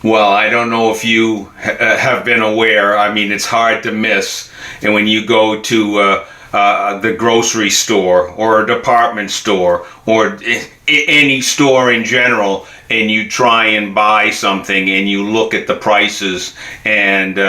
Well, I don't know if you have been aware. I mean, it's hard to miss. And when you go to the grocery store or a department store or any store in general, and you try and buy something and you look at the prices, and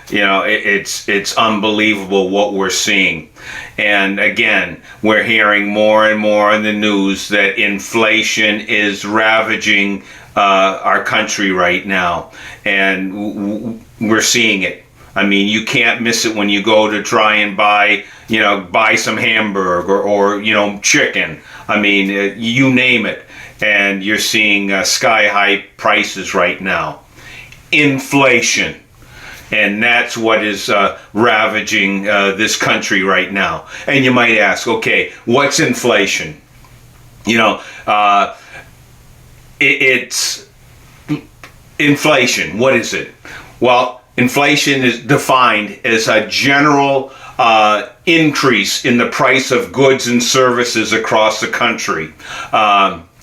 it's unbelievable what we're seeing. And again, we're hearing more and more in the news that inflation is ravaging our country right now, and we're seeing it. I mean, you can't miss it when you go to try and buy some hamburger or chicken. I mean, you name it, and you're seeing sky-high prices right now. Inflation. And that's what is ravaging this country right now. And you might ask, okay, what's inflation? It's inflation. What is it? Well, inflation is defined as a general increase in the price of goods and services across the country.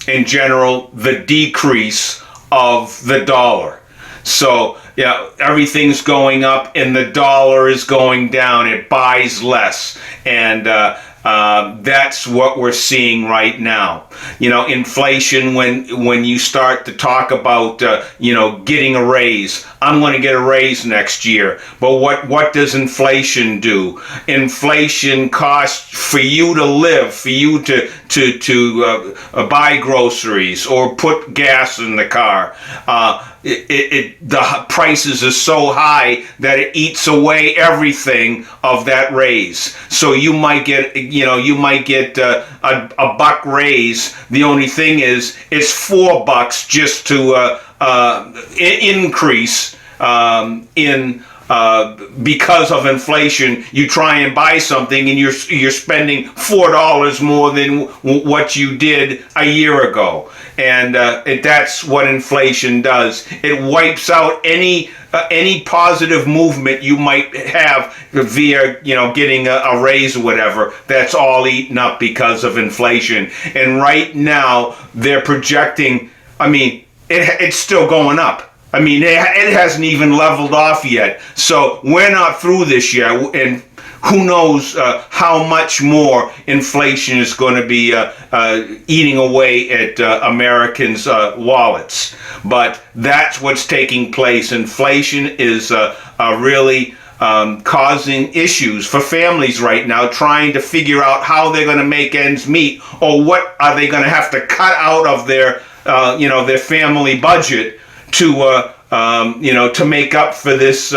In general, the decrease of the dollar. So, everything's going up and the dollar is going down. It buys less. And that's what we're seeing right now. Inflation, when you start to talk about, getting a raise. I'm going to get a raise next year. But what does inflation do? Inflation costs for you to live, for you to buy groceries or put gas in the car. The prices are so high that it eats away everything of that raise. So you might get a buck raise. The only thing is, it's $4 just to increase in. Because of inflation, you try and buy something and you're spending $4 more than what you did a year ago, and that's what inflation does. It wipes out any positive movement you might have via getting a raise or whatever. That's all eaten up because of inflation. And right now they're projecting. I mean, it's still going up. I mean, it hasn't even leveled off yet. So we're not through this yet, and who knows how much more inflation is going to be eating away at Americans' wallets. But that's what's taking place. Inflation is really causing issues for families right now, trying to figure out how they're going to make ends meet, or what are they going to have to cut out of their family budget to make up for this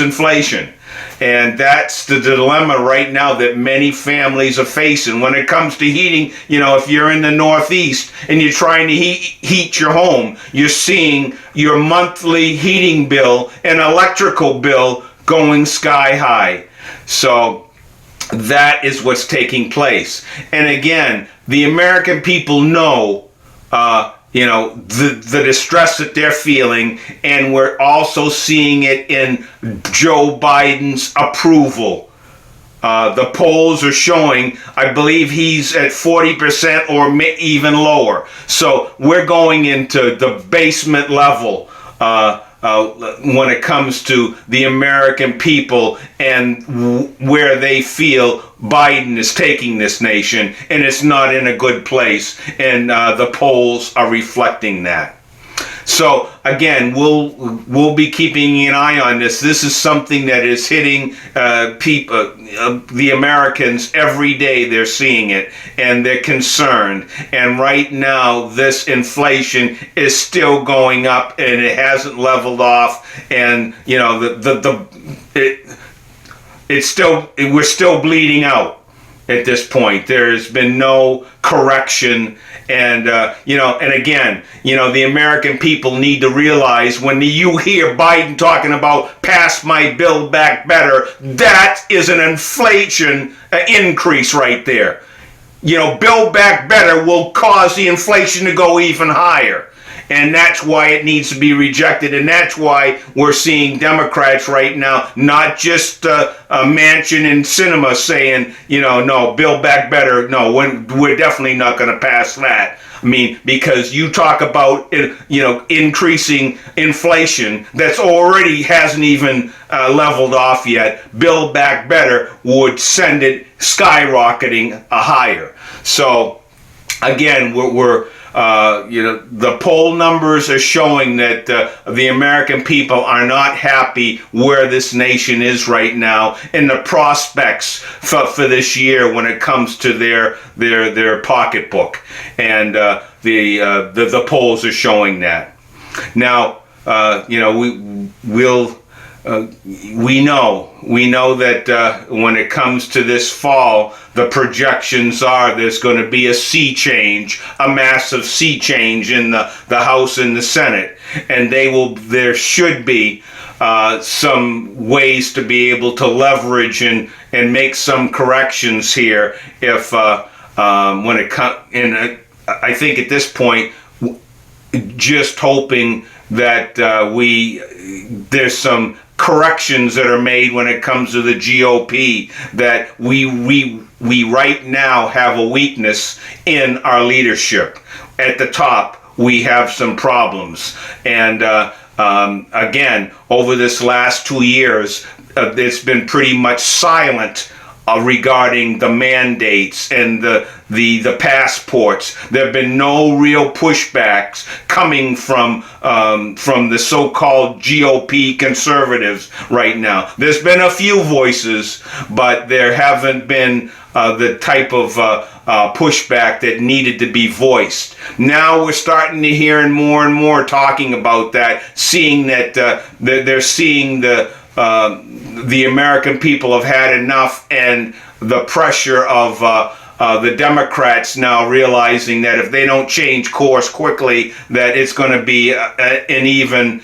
inflation. And that's the dilemma right now that many families are facing when it comes to heating. If you're in the Northeast and you're trying to heat your home, you're seeing your monthly heating bill and electrical bill going sky high. So that is what's taking place. And again, the American people know the distress that they're feeling, and we're also seeing it in Joe Biden's approval. The polls are showing, I believe he's at 40% or even lower. So we're going into the basement level when it comes to the American people and where they feel Biden is taking this nation, and it's not in a good place, and the polls are reflecting that. So again, we'll be keeping an eye on this. This is something that is hitting people, the Americans every day. They're seeing it and they're concerned. And right now, this inflation is still going up and it hasn't leveled off. And we're still bleeding out at this point. There's been no correction. And, and again, the American people need to realize when you hear Biden talking about pass my Build Back Better, that is an inflation increase right there. Build Back Better will cause the inflation to go even higher. And that's why it needs to be rejected. And that's why we're seeing Democrats right now, not just Manchin and Sinema saying, no, Build Back Better. No, we're definitely not going to pass that. I mean, because you talk about, increasing inflation that's already hasn't even leveled off yet. Build Back Better would send it skyrocketing higher. So, again, the poll numbers are showing that the American people are not happy where this nation is right now and the prospects for this year when it comes to their pocketbook. And the polls are showing that. Now, we know that when it comes to this fall, the projections are there's going to be a a massive sea change in the House and the Senate, and there should be some ways to be able to leverage and make some corrections here if when it comes in. I think at this point, just hoping that there's some corrections that are made when it comes to the GOP, that we right now have a weakness in our leadership. At the top, we have some problems. And again, over this last 2 years, it's been pretty much silent regarding the mandates and the passports. There have been no real pushbacks coming from the so-called GOP conservatives right now. There's been a few voices, but there haven't been the type of pushback that needed to be voiced. Now we're starting to hear and more talking about that, seeing that they're seeing the American people have had enough, and the pressure of the Democrats now realizing that if they don't change course quickly, that it's going to be an even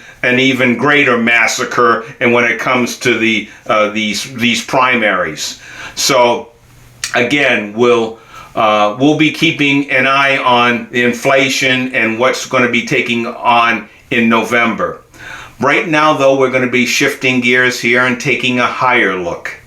greater massacre. And when it comes to these primaries, so again, we'll be keeping an eye on the inflation and what's going to be taking on in November. Right now, though, we're going to be shifting gears here and taking a higher look.